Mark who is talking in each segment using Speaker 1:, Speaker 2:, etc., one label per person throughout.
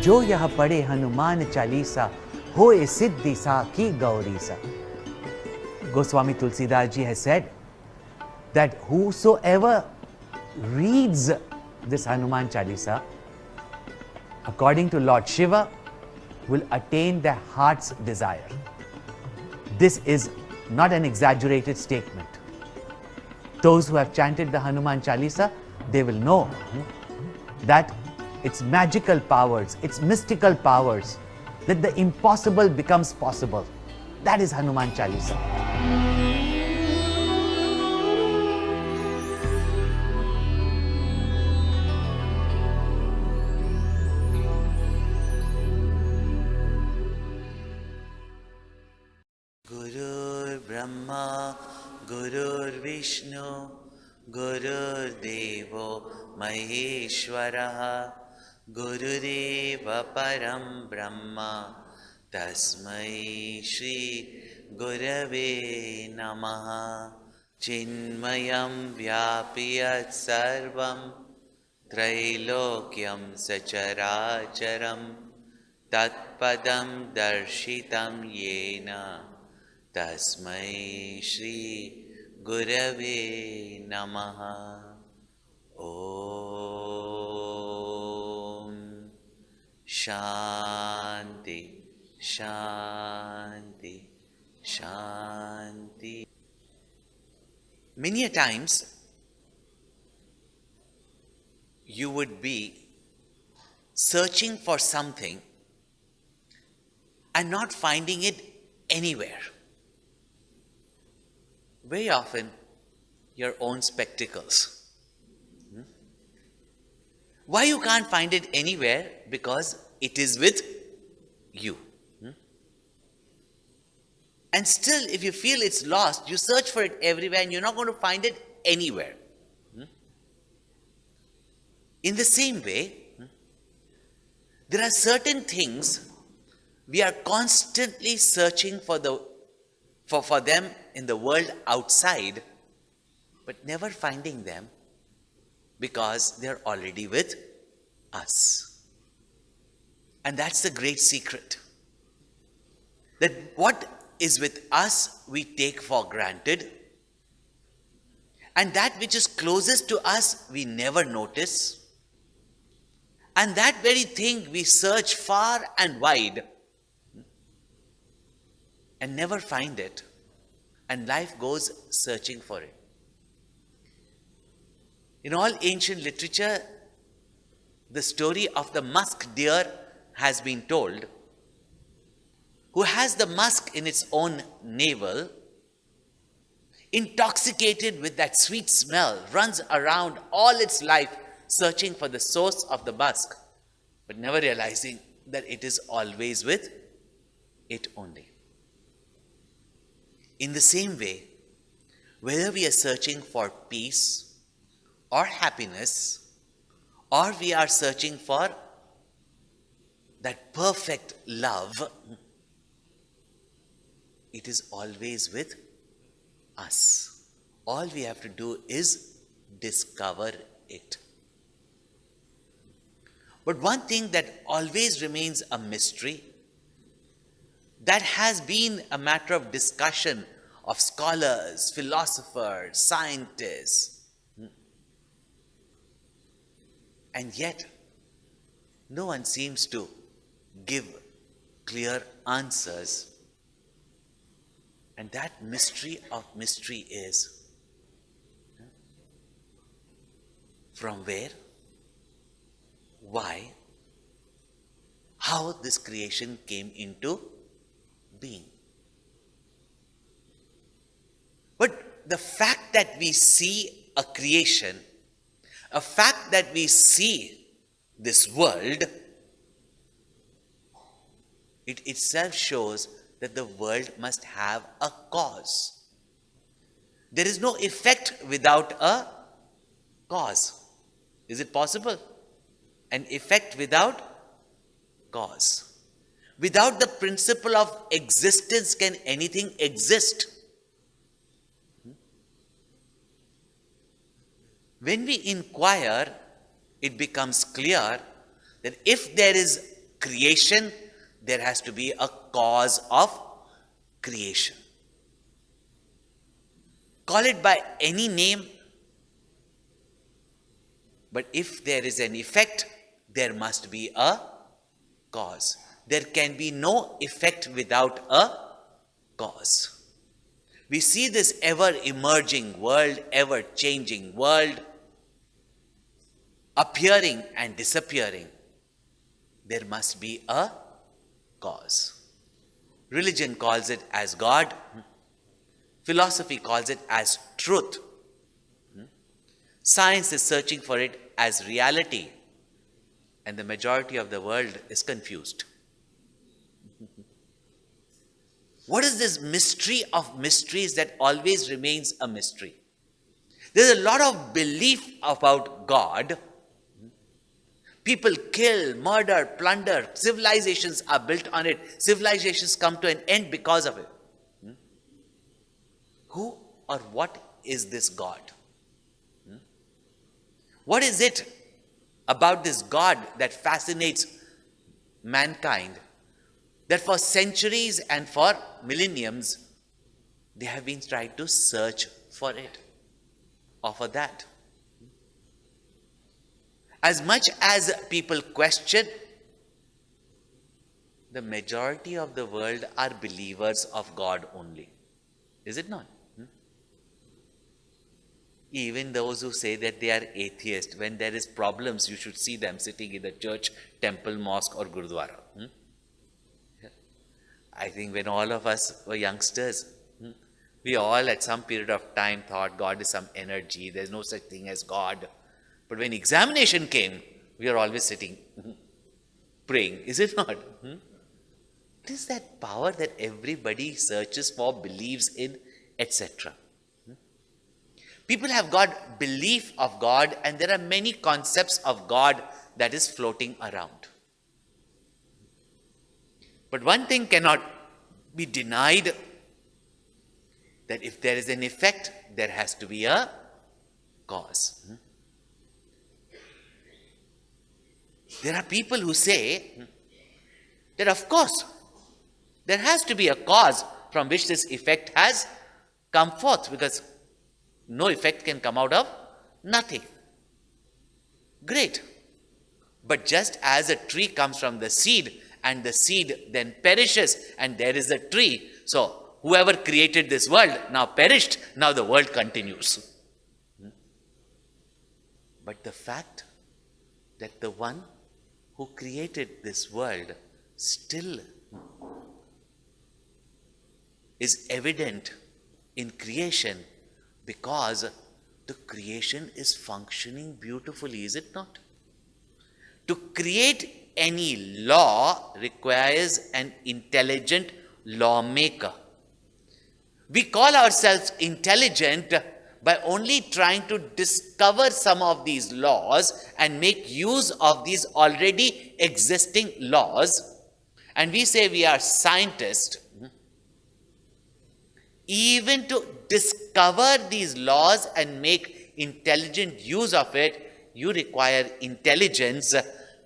Speaker 1: जो यह पढ़े हनुमान चालीसा होए सिद्धि साखी गौरी सा. Goswami Tulsidas ji has said that whosoever reads this Hanuman Chalisa, according to Lord Shiva, will attain their heart's desire. This is not an exaggerated statement. Those who have chanted the Hanuman Chalisa, they will know that its magical powers, its mystical powers, that the impossible becomes possible. That is Hanuman Chalisa.
Speaker 2: Gurur Brahma, Gurur Vishnu, Gurur Devo Maheshwaraha, Gurudeva Param Brahma, Tasmai Shri Gurave Namaha. Chinmayam Vyapiyat Sarvam, Trailokyam Sacharacharam, Tatpadam Darshitam Yena, Tasmai Shri Gurave Namaha. Om Shanti Shanti Shanti. Many a times you would be searching for something and not finding it anywhere. Very often, your own spectacles. Why you can't find it anywhere? Because it is with you. And still, if you feel it's lost, you search for it everywhere and you're not going to find it anywhere. In the same way, there are certain things we are constantly searching for them in the world outside, but never finding them because they're already with us. And that's the great secret. That what is with us, we take for granted. And that which is closest to us, we never notice. And that very thing we search far and wide and never find it. And life goes searching for it. In all ancient literature, the story of the musk deer has been told, who has the musk in its own navel, intoxicated with that sweet smell, runs around all its life searching for the source of the musk, but never realizing that it is always with it only. In the same way, whether we are searching for peace or happiness, or we are searching for that perfect love, it is always with us. All we have to do is discover it. But one thing that always remains a mystery, that has been a matter of discussion of scholars, philosophers, scientists, and yet no one seems to give clear answers. And that mystery of mystery is, from where, why, how this creation came into being. But the fact that we see a creation, a fact that we see this world, it itself shows that the world must have a cause. There is no effect without a cause. Is it possible? An effect without cause. Without the principle of existence, can anything exist? When we inquire, it becomes clear that if there is creation, there has to be a cause of creation. Call it by any name, but if there is an effect, there must be a cause. There can be no effect without a cause. We see this ever-emerging world, ever-changing world, appearing and disappearing. There must be a cause. Religion calls it as God. Philosophy calls it as truth. Science is searching for it as reality. And the majority of the world is confused. What is this mystery of mysteries that always remains a mystery? There's a lot of belief about God. People kill, murder, plunder. Civilizations are built on it. Civilizations come to an end because of it. Who or what is this God? What is it about this God that fascinates mankind, that for centuries and for millenniums, they have been trying to search for it or for that? As much as people question, the majority of the world are believers of God only. Is it not? Even those who say that they are atheist, when there is problems, you should see them sitting in the church, temple, mosque or gurudwara. I think when all of us were youngsters, we all at some period of time thought God is some energy, there's no such thing as God. But when examination came, we are always sitting, praying. Is it not? It is that power that everybody searches for, believes in, etc. People have got belief of God, and there are many concepts of God that is floating around. But one thing cannot be denied, that if there is an effect, there has to be a cause. There are people who say that of course, there has to be a cause from which this effect has come forth, because no effect can come out of nothing. Great. But just as a tree comes from the seed, and the seed then perishes, and there is a tree, so whoever created this world now perished, now the world continues. But the fact that the one who created this world still is evident in creation, because the creation is functioning beautifully, is it not? To create any law requires an intelligent lawmaker. We call ourselves intelligent by only trying to discover some of these laws and make use of these already existing laws. And we say we are scientists. Even to discover these laws and make intelligent use of it, you require intelligence.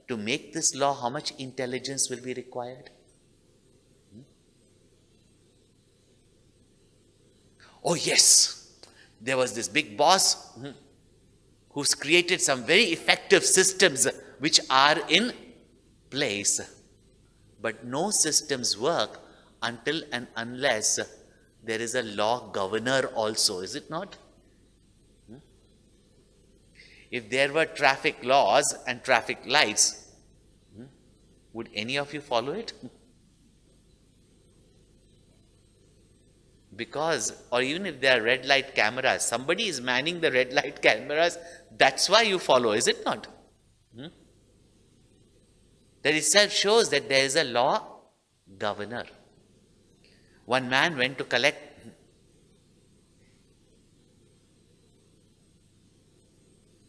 Speaker 2: To make this law, how much intelligence will be required? Oh yes, there was this big boss who's created some very effective systems which are in place. But no systems work until and unless there is a law governor also, is it not? If there were traffic laws and traffic lights, would any of you follow it? Because, or even if there are red light cameras, somebody is manning the red light cameras, that's why you follow, is it not? That itself shows that there is a law governor. One man went to collect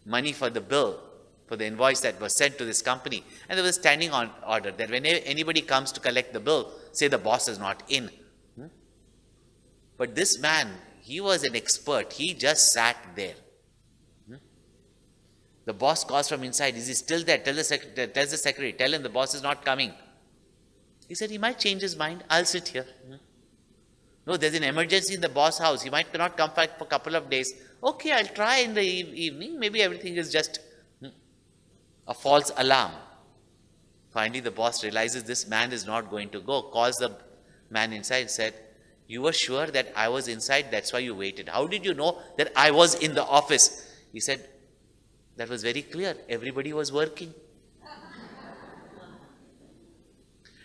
Speaker 2: money for the bill, for the invoice that was sent to this company. And there was a standing on order that when anybody comes to collect the bill, say the boss is not in. But this man, he was an expert. He just sat there. The boss calls from inside. Is he still there? Tells the secretary, tell him the boss is not coming. He said, he might change his mind. I'll sit here. No, there's an emergency in the boss house. He might not come back for a couple of days. Okay, I'll try in the evening. Maybe everything is just a false alarm. Finally, the boss realizes this man is not going to go. Calls the man inside and said, you were sure that I was inside, that's why you waited. How did you know that I was in the office? He said, that was very clear. Everybody was working.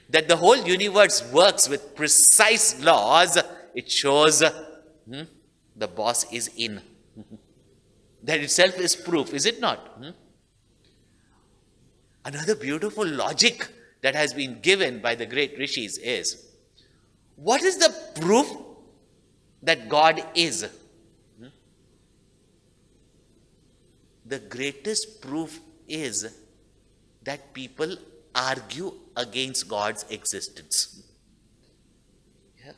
Speaker 2: That the whole universe works with precise laws, it shows the boss is in. That itself is proof, is it not? Another beautiful logic that has been given by the great rishis is, what is the proof that God is? The greatest proof is that people argue against God's existence. Yeah.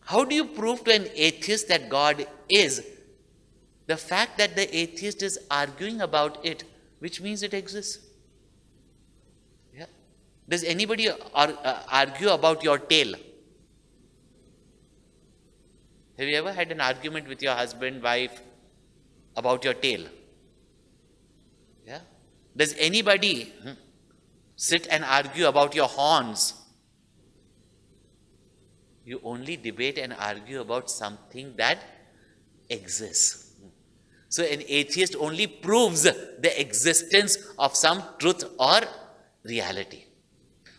Speaker 2: How do you prove to an atheist that God is? The fact that the atheist is arguing about it, which means it exists. Yeah. Does anybody argue about your tail? Have you ever had an argument with your husband, wife about your tail? Yeah. Does anybody sit and argue about your horns? You only debate and argue about something that exists. So an atheist only proves the existence of some truth or reality.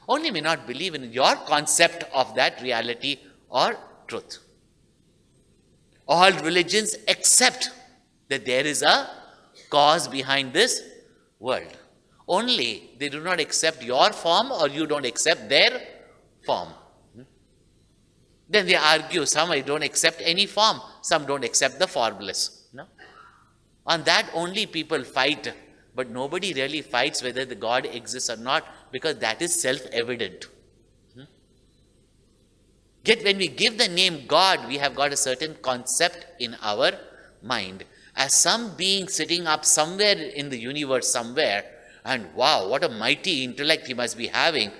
Speaker 2: Only may not believe in your concept of that reality or truth. All religions accept that there is a cause behind this world. Only they do not accept your form, or you don't accept their form. Then they argue, some don't accept any form, some don't accept the formless. No? On that only people fight, but nobody really fights whether the God exists or not, because that is self-evident. Yet when we give the name God, we have got a certain concept in our mind as some being sitting up somewhere in the universe somewhere, and wow, what a mighty intellect he must be having.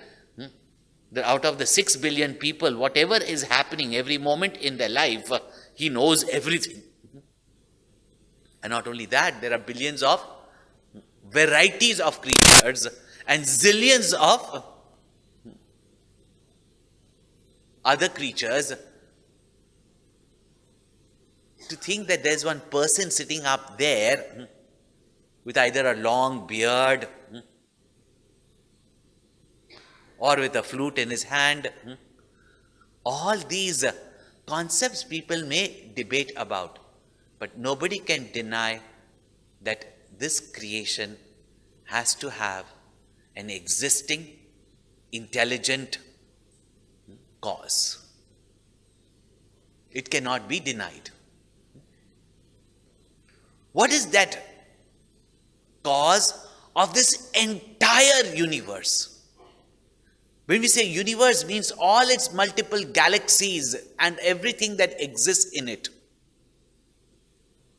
Speaker 2: That out of the 6 billion people, whatever is happening every moment in their life, he knows everything. And not only that, there are billions of varieties of creatures and zillions of other creatures. To think that there's one person sitting up there with either a long beard or with a flute in his hand, all these concepts people may debate about, but nobody can deny that this creation has to have an existing, intelligent cause. It cannot be denied. What is that cause of this entire universe? When we say universe, means all its multiple galaxies and everything that exists in it.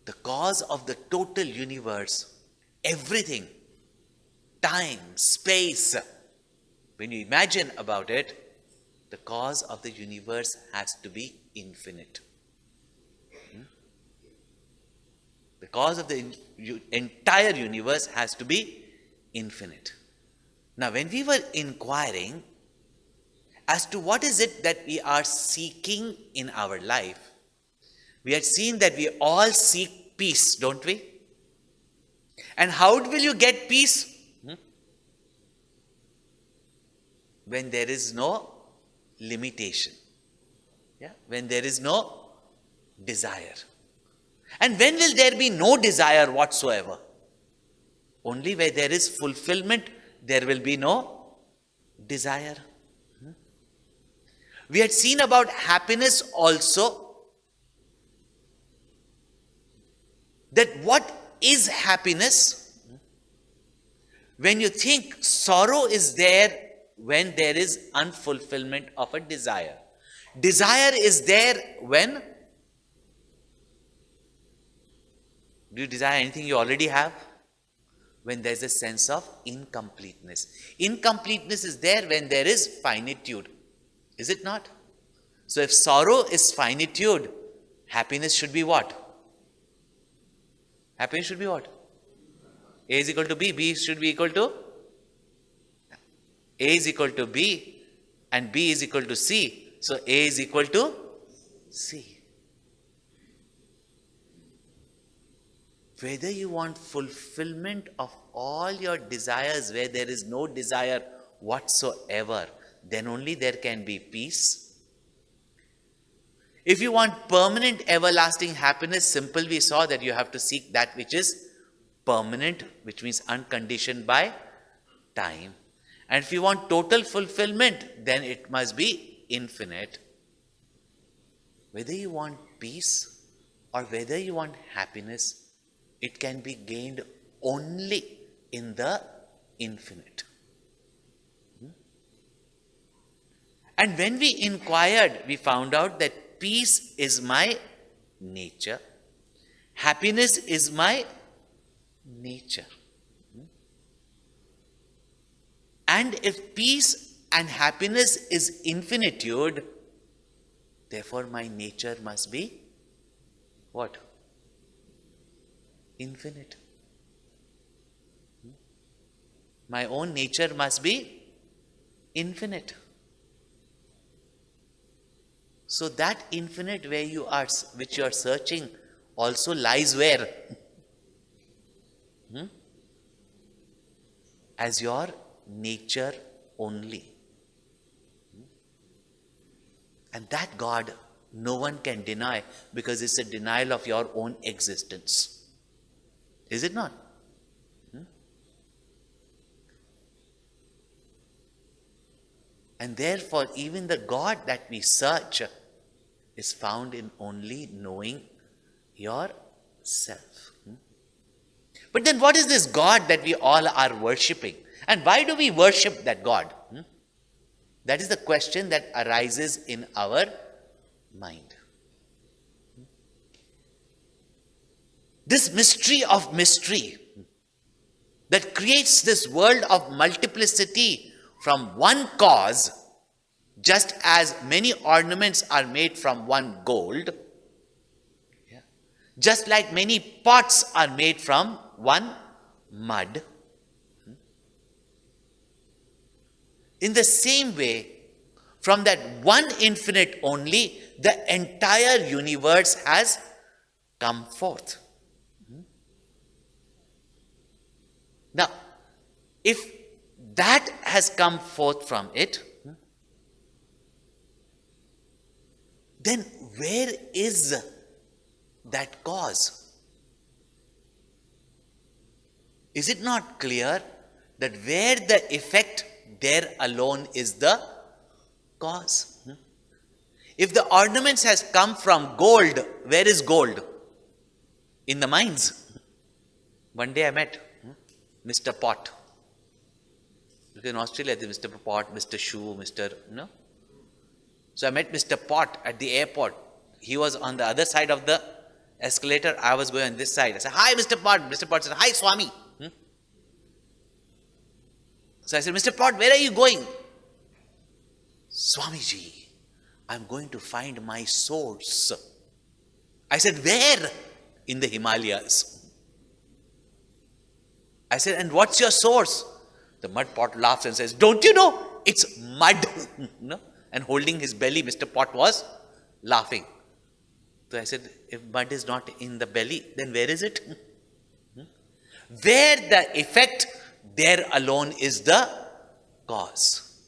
Speaker 2: The cause of the total universe, everything, time, space. When you imagine about it, the cause of the universe has to be infinite. The cause of the entire universe has to be infinite. Now, when we were inquiring as to what is it that we are seeking in our life, we had seen that we all seek peace, don't we? And how will you get peace? When there is no limitation. Yeah? When there is no desire. And when will there be no desire whatsoever? Only where there is fulfillment, there will be no desire. We had seen about happiness also, that what is happiness? When you think sorrow is there when there is unfulfillment of a desire. Desire is there when Do you desire anything you already have? When there's a sense of incompleteness. Incompleteness is there when there is finitude. Is it not? So if sorrow is finitude, happiness should be what? Happiness should be what? A is equal to B. B should be equal to? A is equal to B and B is equal to C. So A is equal to C. Whether you want fulfillment of all your desires where there is no desire whatsoever, then only there can be peace. If you want permanent everlasting happiness, simple, we saw that you have to seek that which is permanent, which means unconditioned by time. And if you want total fulfillment, then it must be infinite. Whether you want peace or whether you want happiness, it can be gained only in the infinite. And when we inquired, we found out that peace is my nature, happiness is my nature. And if peace and happiness is infinitude, therefore my nature must be what? Infinite. My own nature must be infinite. So that infinite where you are, which you are searching, also lies where? As your nature only. And that God no one can deny, because it's a denial of your own existence. Is it not? And therefore, even the God that we search is found in only knowing yourself. But then what is this God that we all are worshipping? And why do we worship that God? That is the question that arises in our mind. This mystery of mystery that creates this world of multiplicity from one cause, just as many ornaments are made from one gold, just like many pots are made from one mud. In the same way, from that one infinite only, the entire universe has come forth. Now, if that has come forth from it, then where is that cause? Is it not clear that where the effect, there alone is the cause? If the ornaments has come from gold, where is gold? In the mines. One day I met Mr. Pot. Because in Australia, there's Mr. Pot, Mr. Shoe, Mr. No? So I met Mr. Pot at the airport. He was on the other side of the escalator. I was going on this side. I said, "Hi, Mr. Pot." Mr. Pot said, "Hi, Swami." So I said, "Mr. Pot, where are you going?" "Swamiji, I'm going to find my source." I said, "Where?" "In the Himalayas." I said, "And what's your source?" The mud pot laughs and says, "Don't you know? It's mud." No? And holding his belly, Mr. Pot was laughing. So I said, if mud is not in the belly, then where is it? Where the effect, there alone is the cause.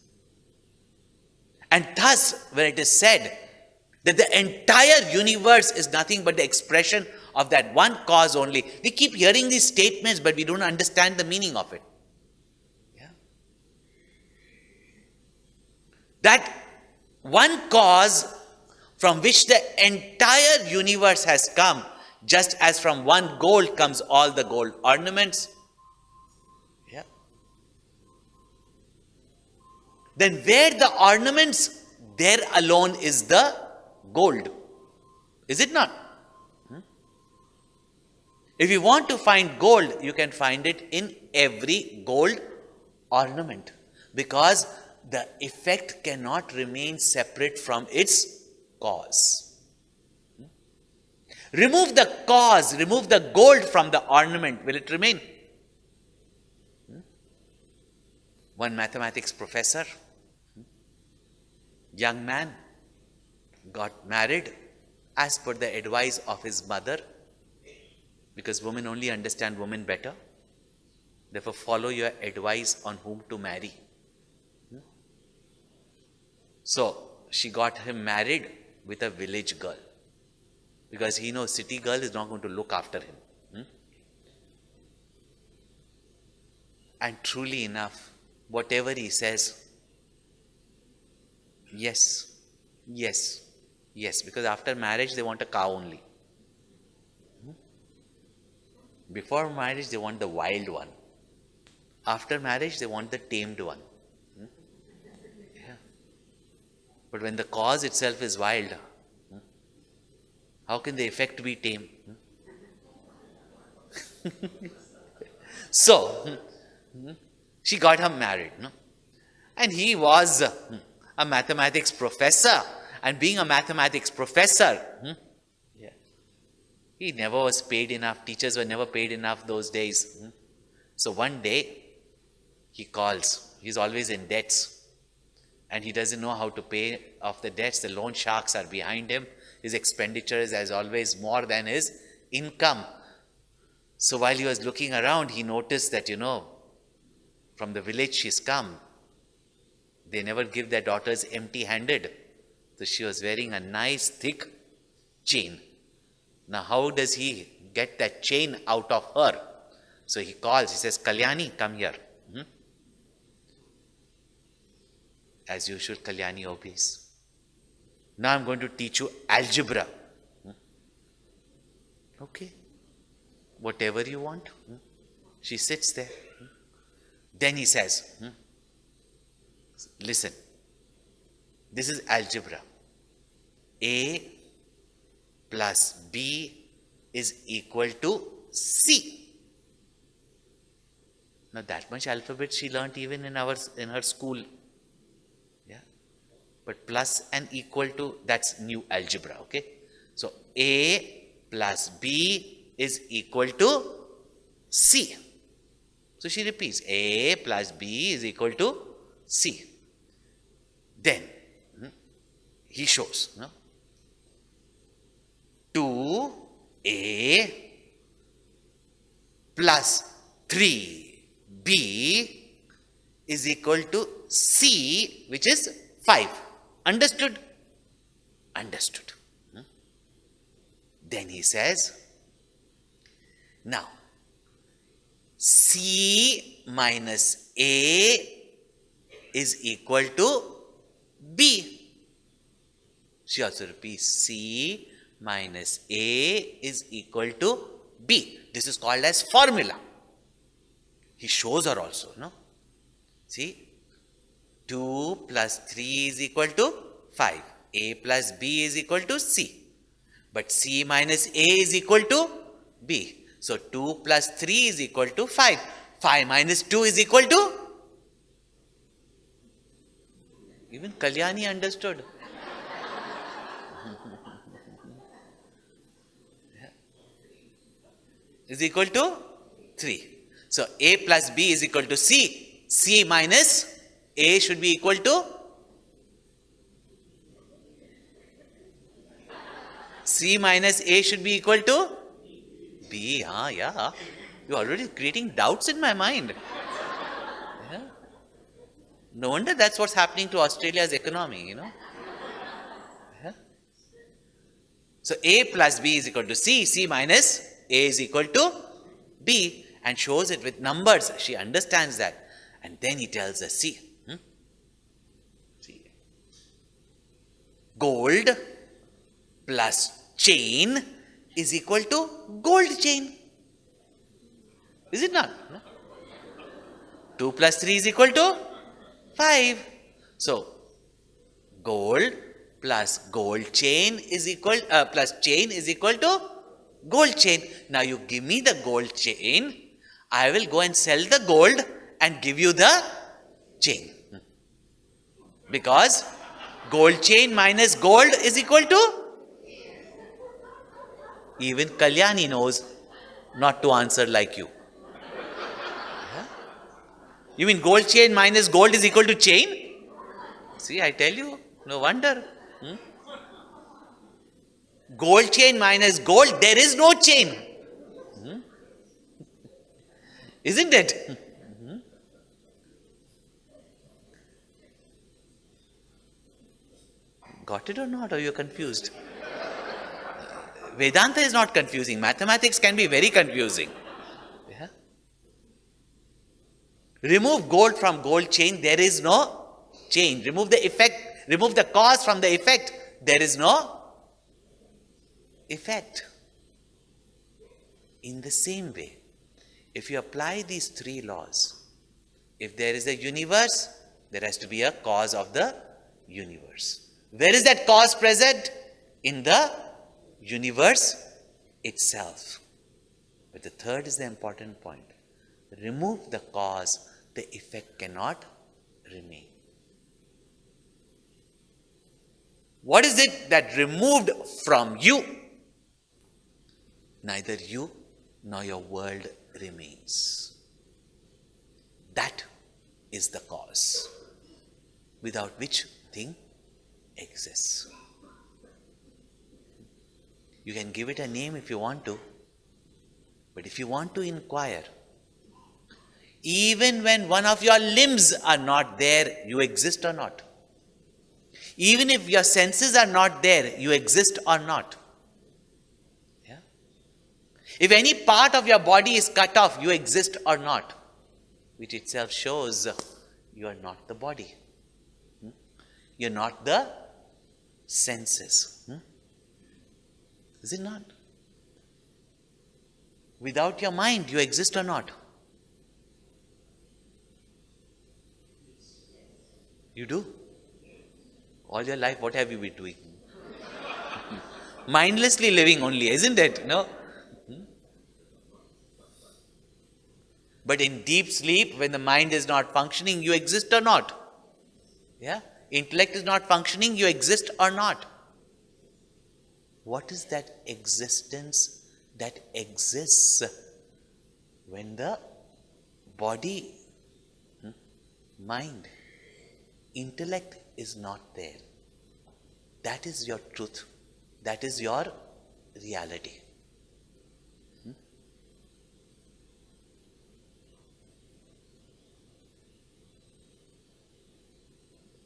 Speaker 2: And thus, when it is said that the entire universe is nothing but the expression of that one cause only, we keep hearing these statements, but we don't understand the meaning of it. Yeah? That one cause from which the entire universe has come, just as from one gold comes all the gold ornaments. Yeah. Then where the ornaments, there alone is the gold. Is it not? If you want to find gold, you can find it in every gold ornament, because the effect cannot remain separate from its cause. Remove the cause, remove the gold from the ornament, will it remain? One mathematics professor, young man, got married as per the advice of his mother, because women only understand women better. Therefore, follow your advice on whom to marry. So, she got him married with a village girl, because he knows city girl is not going to look after him. And truly enough, whatever he says, yes, yes, yes, because after marriage they want a cow only. Before marriage they want the wild one. After marriage they want the tamed one. Yeah. But when the cause itself is wild, how can the effect be tame? So, she got him married. And he was a mathematics professor. And being a mathematics professor, he never was paid enough. Teachers were never paid enough those days. So one day, he calls. He's always in debts. And he doesn't know how to pay off the debts. The loan sharks are behind him. His expenditure is, as always, more than his income. So while he was looking around, he noticed that, from the village she's come, they never give their daughters empty-handed. So she was wearing a nice, thick chain. Now, how does he get that chain out of her? So he calls, he says, Kalyani, come here. As usual, Kalyani obeys. Now I'm going to teach you algebra. Okay. Whatever you want. She sits there. Then he says, listen, this is algebra. A plus B is equal to C. Now that much alphabet she learnt even in her school. Yeah. But plus and equal to, that's new algebra, okay? So A plus B is equal to C. So she repeats, A plus B is equal to C. Then he shows, 2A plus 3B is equal to C, which is 5. Understood? Understood. Then he says, now, C minus A is equal to B. She also repeats, C minus A is equal to B. This is called as formula. He shows her also, See, 2 plus 3 is equal to 5. A plus B is equal to C. But C minus A is equal to B. So 2 plus 3 is equal to 5. 5 minus 2 is equal to? Even Kalyani understood. Is equal to 3. So A plus B is equal to C. C minus A should be equal to? C minus A should be equal to? B. Yeah. You're already creating doubts in my mind. Yeah. No wonder that's what's happening to Australia's economy, Yeah. So A plus B is equal to C. C minus A is equal to B, and shows it with numbers. She understands that. And then he tells her, see, gold plus chain is equal to gold chain. Is it not? 2 plus 3 is equal to 5. So, gold plus gold chain is equal, plus chain is equal to Gold chain. Now you give me the gold chain, I will go and sell the gold and give you the chain. Because gold chain minus gold is equal to? Even Kalyani knows not to answer like you. You mean gold chain minus gold is equal to chain? See, I tell you, no wonder. Gold chain minus gold, there is no chain. Isn't it? Got it or not? Or you're confused? Vedanta is not confusing. Mathematics can be very confusing. Yeah? Remove gold from gold chain, there is no chain. Remove the effect, remove the cause from the effect, there is no effect. In the same way, if you apply these three laws, if there is a universe, there has to be a cause of the universe. Where is that cause present? In the universe itself. But the third is the important point. Remove the cause, the effect cannot remain. What is it that removed from you? Neither you nor your world remains. That is the cause, without which thing exists. You can give it a name if you want to, but if you want to inquire, even when one of your limbs are not there, you exist or not? Even if your senses are not there, you exist or not? Yeah? If any part of your body is cut off, you exist or not? Which itself shows you are not the body. You are not the senses. Is it not? Without your mind, you exist or not? You do? All your life, what have you been doing? Mindlessly living only, isn't it? No? But in deep sleep, when the mind is not functioning, you exist or not? Yeah? Intellect is not functioning, you exist or not? What is that existence that exists when the body, mind, intellect is not there? That is your truth. That is your reality.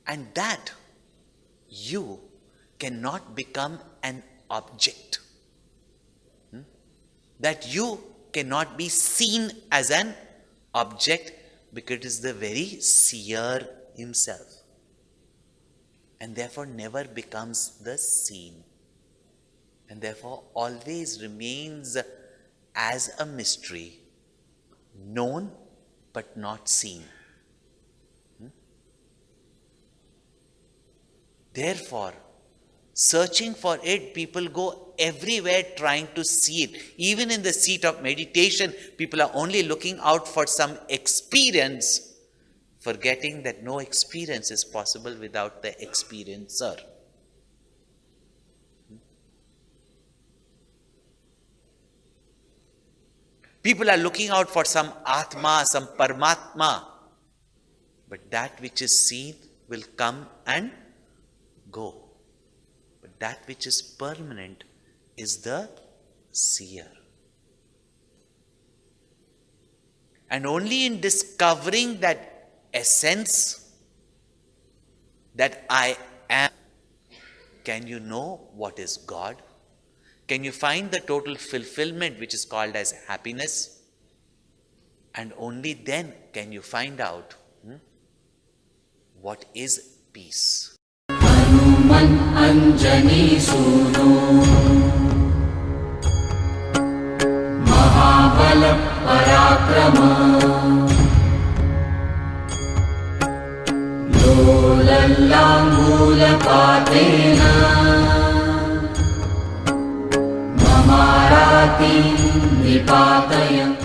Speaker 2: And that you cannot become an object. That you cannot be seen as an object because it is the very seer himself. And therefore never becomes the seen. And therefore always remains as a mystery, known but not seen. Therefore, searching for it, people go everywhere trying to see it. Even in the seat of meditation, people are only looking out for some experience, forgetting that no experience is possible without the experiencer. People are looking out for some Atma, some Paramatma. But that which is seen will come and go. But that which is permanent is the seer. And only in discovering that essence, that I am, can you know what is God? Can you find the total fulfillment which is called as happiness? And only then can you find out what is peace.
Speaker 3: Hanuman Anjani Suno Mahabala Parakrama Lolallangula Patena Mamara निपातय